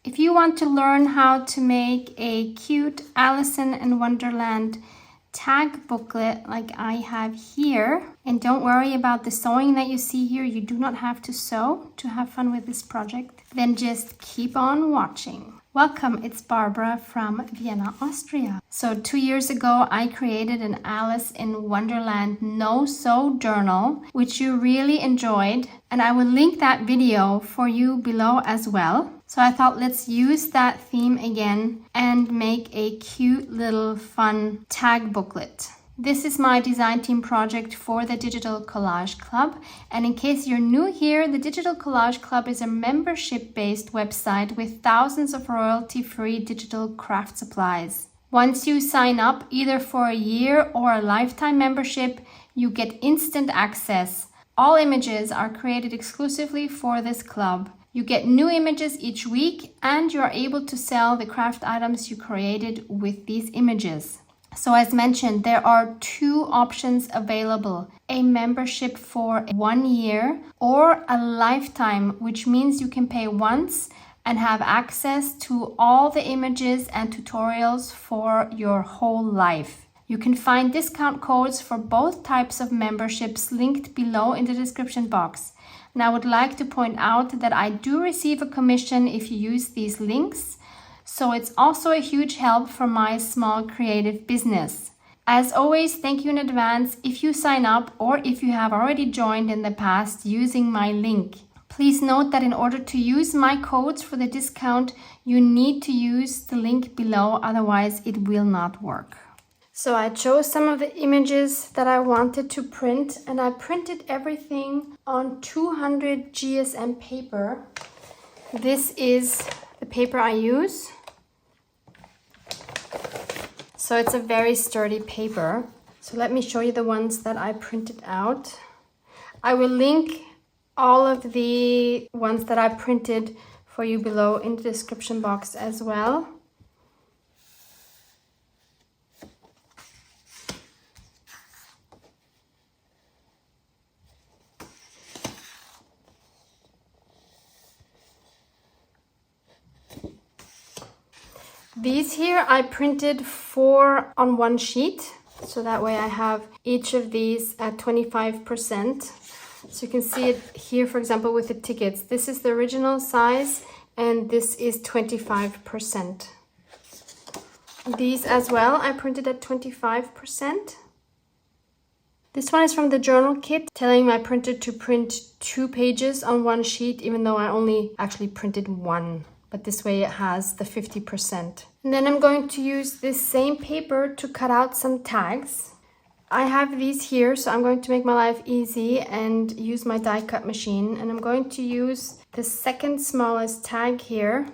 If you want to learn how to make a cute Alice in Wonderland tag booklet like I have here, and don't worry about the sewing that you see here, you do not have to sew to have fun with this project, then just keep on watching. Welcome, it's Barbara from Vienna, Austria. So 2 years ago, I created an Alice in Wonderland no-sew journal, which you really enjoyed. And I will link that video for you below as well. So I thought let's use that theme again and make a cute little fun tag booklet. This is my design team project for the Digital Collage Club. And in case you're new here, the Digital Collage Club is a membership-based website with thousands of royalty-free digital craft supplies. Once you sign up, either for a year or a lifetime membership, you get instant access. All images are created exclusively for this club. You get new images each week, and you're able to sell the craft items you created with these images. So as mentioned, there are 2 options available: a membership for 1 year or a lifetime, which means you can pay once and have access to all the images and tutorials for your whole life. You can find discount codes for both types of memberships linked below in the description box. And I would like to point out that I do receive a commission if you use these links. So it's also a huge help for my small creative business. As always, thank you in advance if you sign up or if you have already joined in the past using my link. Please note that in order to use my codes for the discount, you need to use the link below, otherwise it will not work. So I chose some of the images that I wanted to print, and I printed everything on 200 GSM paper. This is the paper I use. So it's a very sturdy paper. So let me show you the ones that I printed out. I will link all of the ones that I printed for you below in the description box as well. These here I printed 4 on one sheet, so that way I have each of these at 25%. So you can see it here, for example, with the tickets. This is the original size and this is 25%. These as well I printed at 25%. This one is from the journal kit, telling my printer to print 2 pages on one sheet, even though I only actually printed 1. But this way it has the 50%. And then I'm going to use this same paper to cut out some tags. I have these here, so I'm going to make my life easy and use my die cut machine. And I'm going to use the second smallest tag here,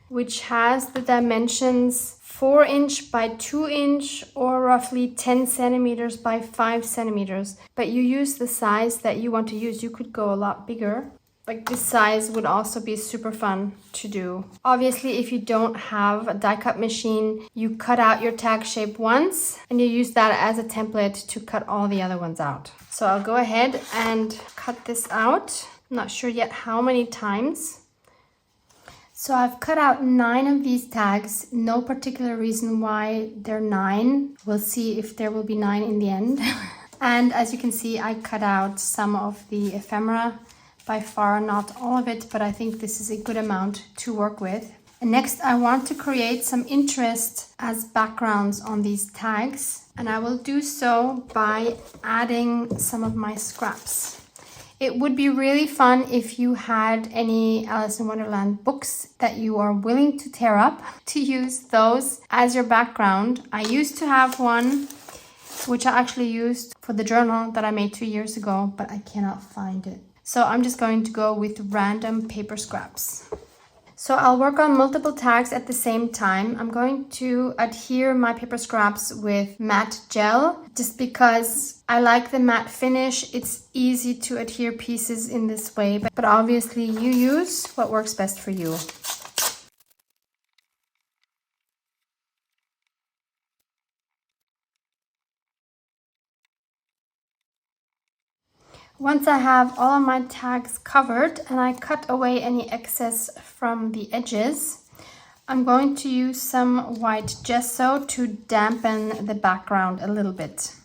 which has the dimensions 4 inch by 2 inch or roughly 10 centimeters by 5 centimeters. But you use the size that you want to use. You could go a lot bigger. Like this size would also be super fun to do. Obviously, if you don't have a die cut machine, you cut out your tag shape once and you use that as a template to cut all the other ones out. So I'll go ahead and cut this out. I'm not sure yet how many times. So I've cut out 9 of these tags. No particular reason why they're 9. We'll see if there will be 9 in the end. And as you can see, I cut out some of the ephemera. By far not all of it, but I think this is a good amount to work with. And next I want to create some interest as backgrounds on these tags, and I will do so by adding some of my scraps. It would be really fun if you had any Alice in Wonderland books that you are willing to tear up, to use those as your background. I used to have one which I actually used for the journal that I made 2 years ago, but I cannot find it. So I'm just going to go with random paper scraps. So I'll work on multiple tags at the same time. I'm going to adhere my paper scraps with matte gel, just because I like the matte finish. It's easy to adhere pieces in this way, but obviously you use what works best for you. Once I have all of my tags covered and I cut away any excess from the edges, I'm going to use some white gesso to dampen the background a little bit.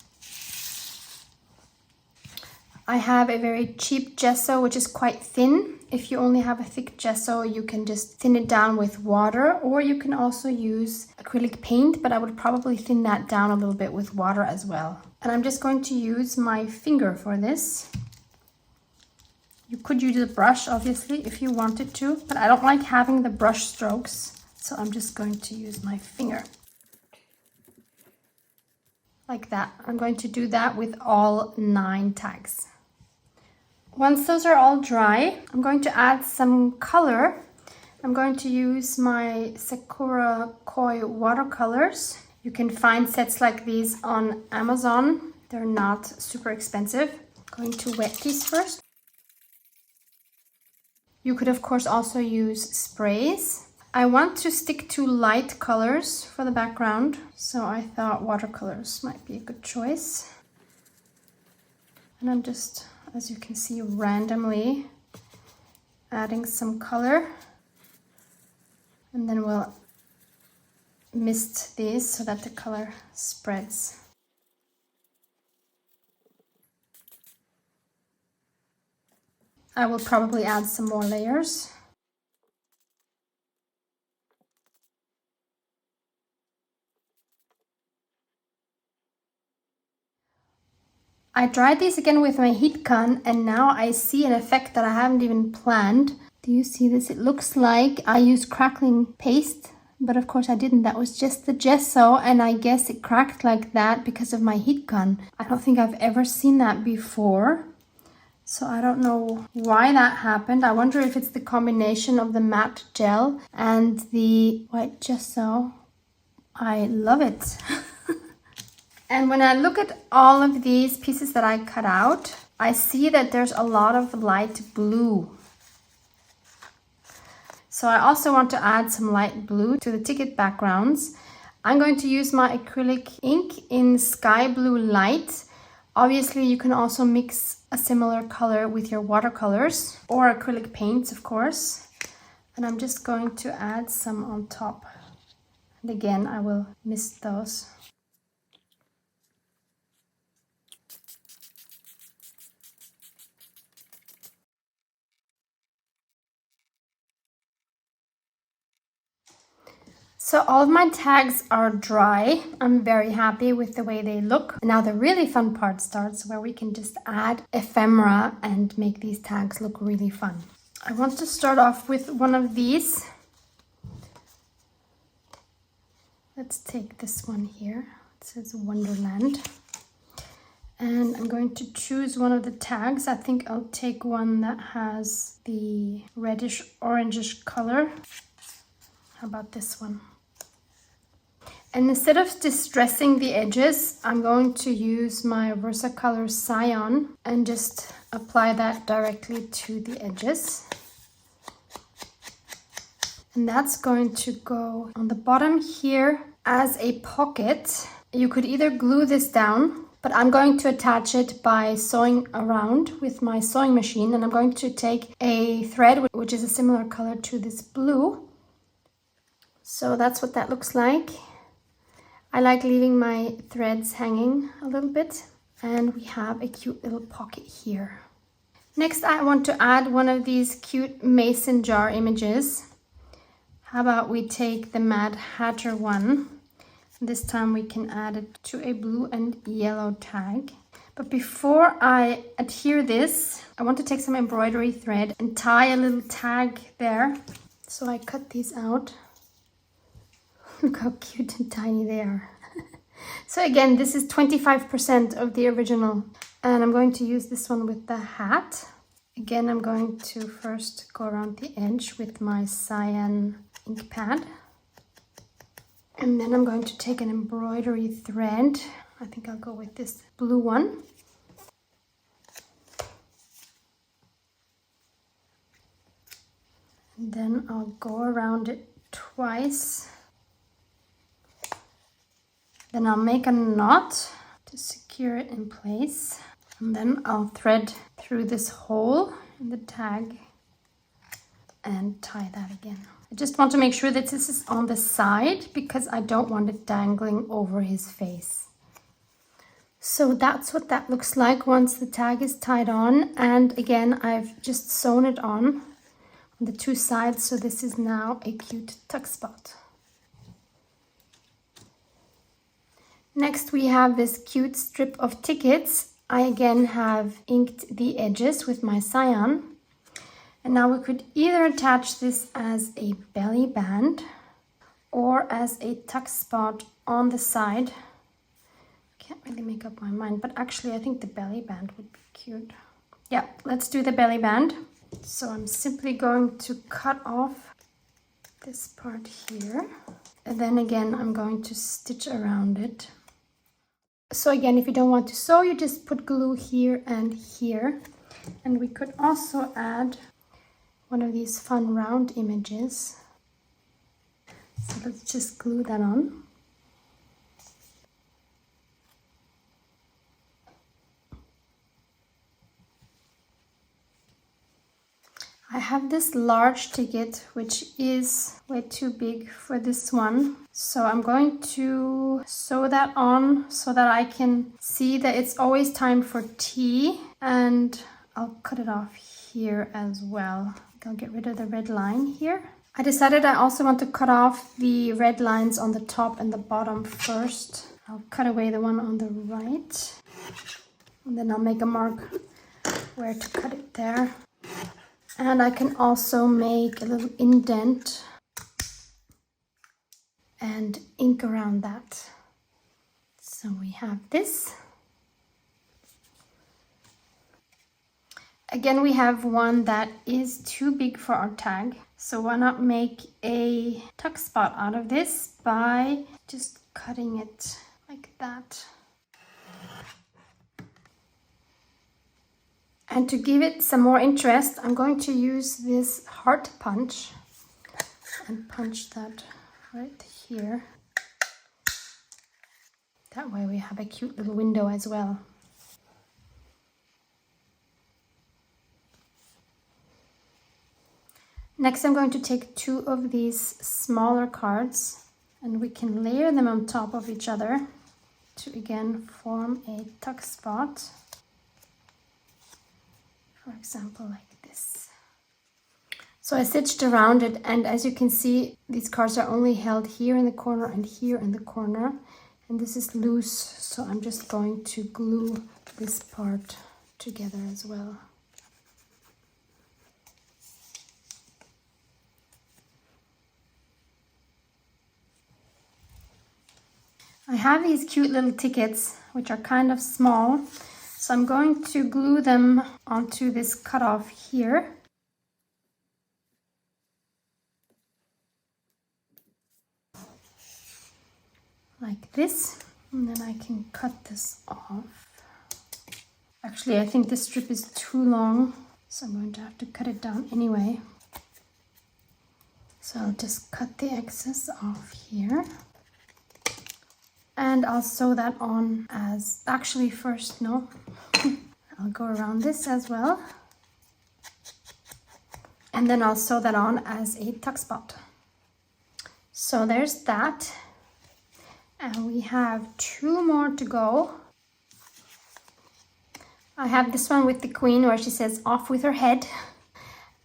I have a very cheap gesso which is quite thin. If you only have a thick gesso, you can just thin it down with water, or you can also use acrylic paint, but I would probably thin that down a little bit with water as well. And I'm just going to use my finger for this. You could use a brush, obviously, if you wanted to, but I don't like having the brush strokes, so I'm just going to use my finger. Like that. I'm going to do that with all 9 tags. Once those are all dry, I'm going to add some color. I'm going to use my Sakura Koi watercolors. You can find sets like these on Amazon. They're not super expensive. I'm going to wet these first. You could of course also use sprays. I want to stick to light colors for the background, so I thought watercolors might be a good choice. And I'm just, as you can see, randomly adding some color. And then we'll mist these so that the color spreads. I will probably add some more layers. I dried these again with my heat gun, and now I see an effect that I haven't even planned. Do you see this? It looks like I used crackling paste, but of course I didn't. That was just the gesso, and I guess it cracked like that because of my heat gun. I don't think I've ever seen that before. So I don't know why that happened. I wonder if it's the combination of the matte gel and the white gesso. I love it. And when I look at all of these pieces that I cut out, I see that there's a lot of light blue. So I also want to add some light blue to the ticket backgrounds. I'm going to use my acrylic ink in Sky Blue Light. Obviously, you can also mix a similar color with your watercolors or acrylic paints, of course. And I'm just going to add some on top. And again, I will mist those. So all of my tags are dry. I'm very happy with the way they look. Now the really fun part starts, where we can just add ephemera and make these tags look really fun. I want to start off with one of these. Let's take this one here. It says Wonderland. And I'm going to choose one of the tags. I think I'll take one that has the reddish orangish color. How about this one? And instead of distressing the edges, I'm going to use my Versacolor Cyan and just apply that directly to the edges. And that's going to go on the bottom here as a pocket. You could either glue this down, but I'm going to attach it by sewing around with my sewing machine. And I'm going to take a thread, which is a similar color to this blue. So that's what that looks like. I like leaving my threads hanging a little bit, and we have a cute little pocket here. Next, I want to add one of these cute mason jar images. How about we take the Mad Hatter one? This time we can add it to a blue and yellow tag. But before I adhere this, I want to take some embroidery thread and tie a little tag there. So I cut these out. Look how cute and tiny they are. So again, this is 25% of the original. And I'm going to use this one with the hat. Again, I'm going to first go around the edge with my cyan ink pad. And then I'm going to take an embroidery thread. I think I'll go with this blue one. And then I'll go around it twice. Then I'll make a knot to secure it in place. And then I'll thread through this hole in the tag and tie that again. I just want to make sure that this is on the side because I don't want it dangling over his face. So that's what that looks like once the tag is tied on. And again, I've just sewn it on the two sides. So this is now a cute tuck spot. Next, we have this cute strip of tickets. I again have inked the edges with my cyan. And now we could either attach this as a belly band or as a tuck spot on the side. Can't really make up my mind, but actually I think the belly band would be cute. Yeah, let's do the belly band. So I'm simply going to cut off this part here. And then again, I'm going to stitch around it. So again, if you don't want to sew, you just put glue here and here. And we could also add one of these fun round images. So let's just glue that on. I have this large ticket, which is way too big for this one. So I'm going to sew that on so that I can see that it's always time for tea. And I'll cut it off here as well. I'll get rid of the red line here. I decided I also want to cut off the red lines on the top and the bottom first. I'll cut away the one on the right. And then I'll make a mark where to cut it there. And I can also make a little indent and ink around that. So we have this. Again, we have one that is too big for our tag. So why not make a tuck spot out of this by just cutting it like that. And to give it some more interest, I'm going to use this heart punch and punch that right here. That way we have a cute little window as well. Next, I'm going to take two of these smaller cards and we can layer them on top of each other to again form a tuck spot. For example, like this. So I stitched around it, and as you can see, these cards are only held here in the corner and here in the corner, and this is loose, so I'm just going to glue this part together as well. I have these cute little tickets, which are kind of small. So I'm going to glue them onto this cutoff here. Like this. And then I can cut this off. Actually, I think this strip is too long, so I'm going to have to cut it down anyway. So I'll just cut the excess off here. And I'll sew that on as, actually first, no, I'll go around this as well. And then I'll sew that on as a tuck spot. So there's that. And we have two more to go. I have this one with the queen where she says off with her head.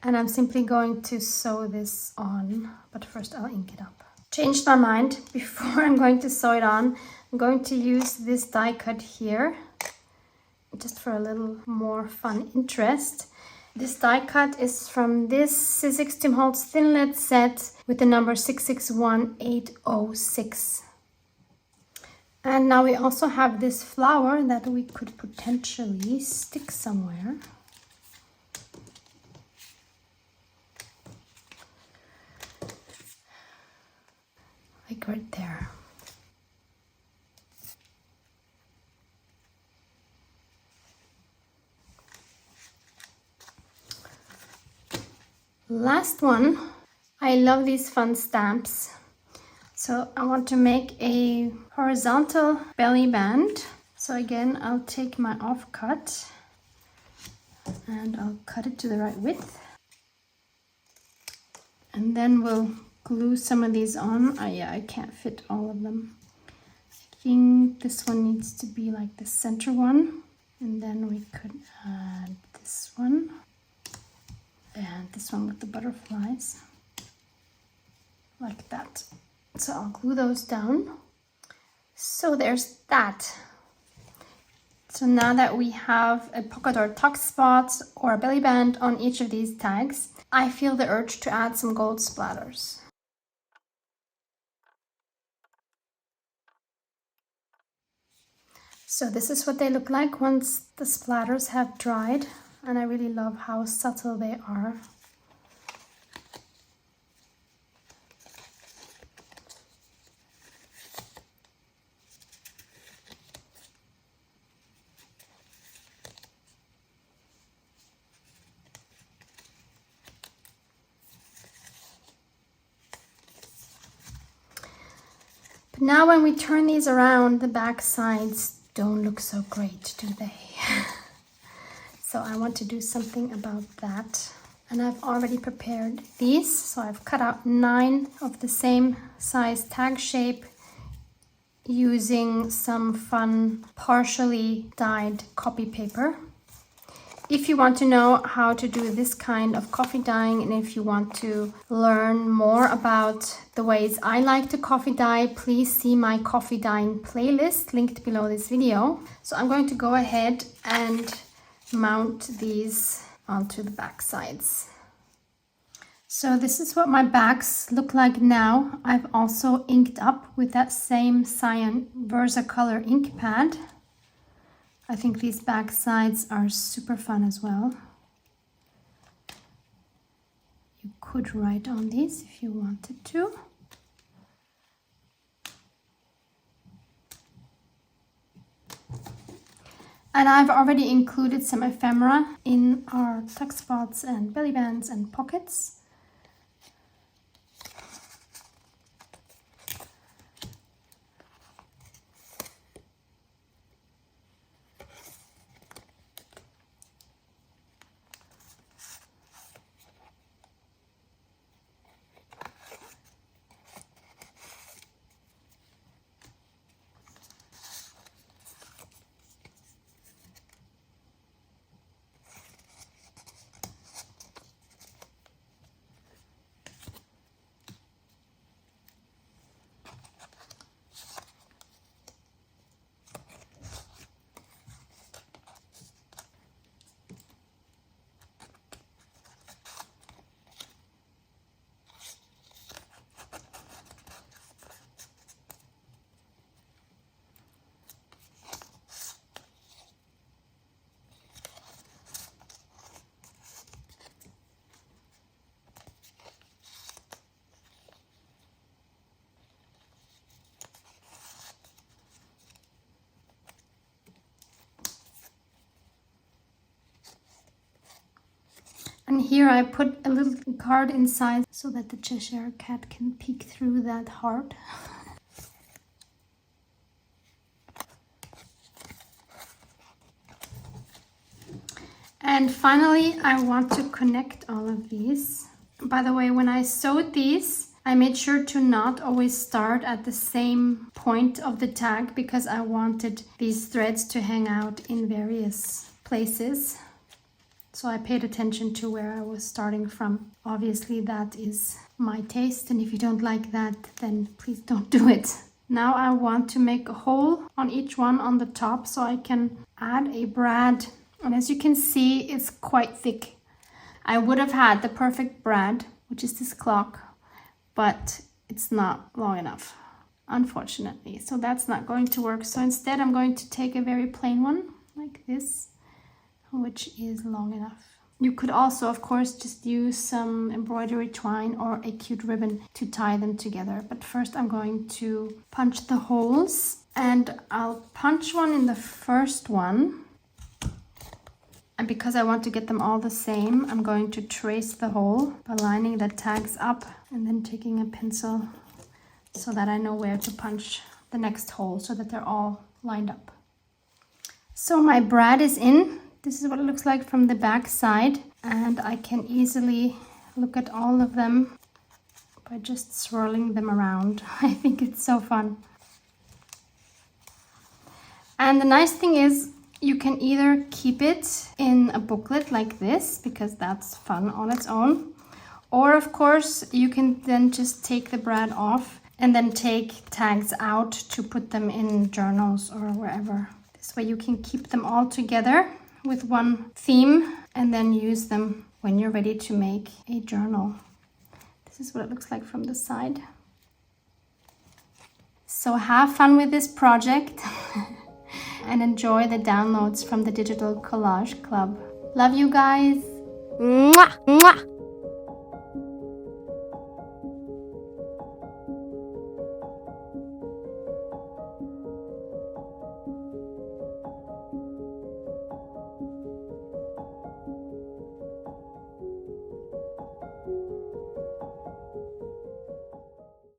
And I'm simply going to sew this on, but first I'll ink it up. Changed my mind. Before I'm going to sew it on, I'm going to use this die cut here just for a little more fun interest. This die cut is from this Sizzix Tim Holtz thin lead set with the number 661806. And now we also have this flower that we could potentially stick somewhere. Like right there. Last one. I love these fun stamps. So I want to make a horizontal belly band. So So again, I'll take my offcut and I'll cut it to the right width. And then we'll glue some of these on. Oh yeah, I can't fit all of them. I think this one needs to be like the center one. And then we could add this one. And this one with the butterflies. Like that. So I'll glue those down. So there's that. So now that we have a polka dot tuck spot or a belly band on each of these tags, I feel the urge to add some gold splatters. So this is what they look like once the splatters have dried, and I really love how subtle they are. But now when we turn these around, the back sides don't look so great, do they? So I want to do something about that. And I've already prepared these. So I've cut out 9 of the same size tag shape using some fun partially dyed copy paper. If you want to know how to do this kind of coffee dyeing, and if you want to learn more about the ways I like to coffee dye, please see my coffee dyeing playlist linked below this video. So I'm going to go ahead and mount these onto the back sides. So this is what my backs look like now. I've also inked up with that same cyan Versacolor ink pad. I think these back sides are super fun as well. You could write on these if you wanted to. And I've already included some ephemera in our tuck spots and belly bands and pockets. And here I put a little card inside so that the Cheshire Cat can peek through that heart. And finally, I want to connect all of these. By the way, when I sewed these, I made sure to not always start at the same point of the tag because I wanted these threads to hang out in various places. So I paid attention to where I was starting from. Obviously that is my taste, and if you don't like that, then please don't do it. Now I want to make a hole on each one on the top so I can add a brad. And as you can see, it's quite thick. I would have had the perfect brad, which is this clock, but it's not long enough, unfortunately. So that's not going to work. So instead I'm going to take a very plain one like this, which is long enough. You could also, of course, just use some embroidery twine or a cute ribbon to tie them together. But first I'm going to punch the holes, and I'll punch one in the first one. And because I want to get them all the same, I'm going to trace the hole by lining the tags up and then taking a pencil so that I know where to punch the next hole so that they're all lined up. So my brad is in. This is what it looks like from the back side, and I can easily look at all of them by just swirling them around. I think it's so fun. And the nice thing is you can either keep it in a booklet like this, because that's fun on its own, or of course you can then just take the brad off and then take tags out to put them in journals or wherever. This way you can keep them all together with one theme and then use them when you're ready to make a journal. This is what it looks like from the side. So have fun with this project and enjoy the downloads from the Digital Collage Club. Love you guys. Mwah, mwah.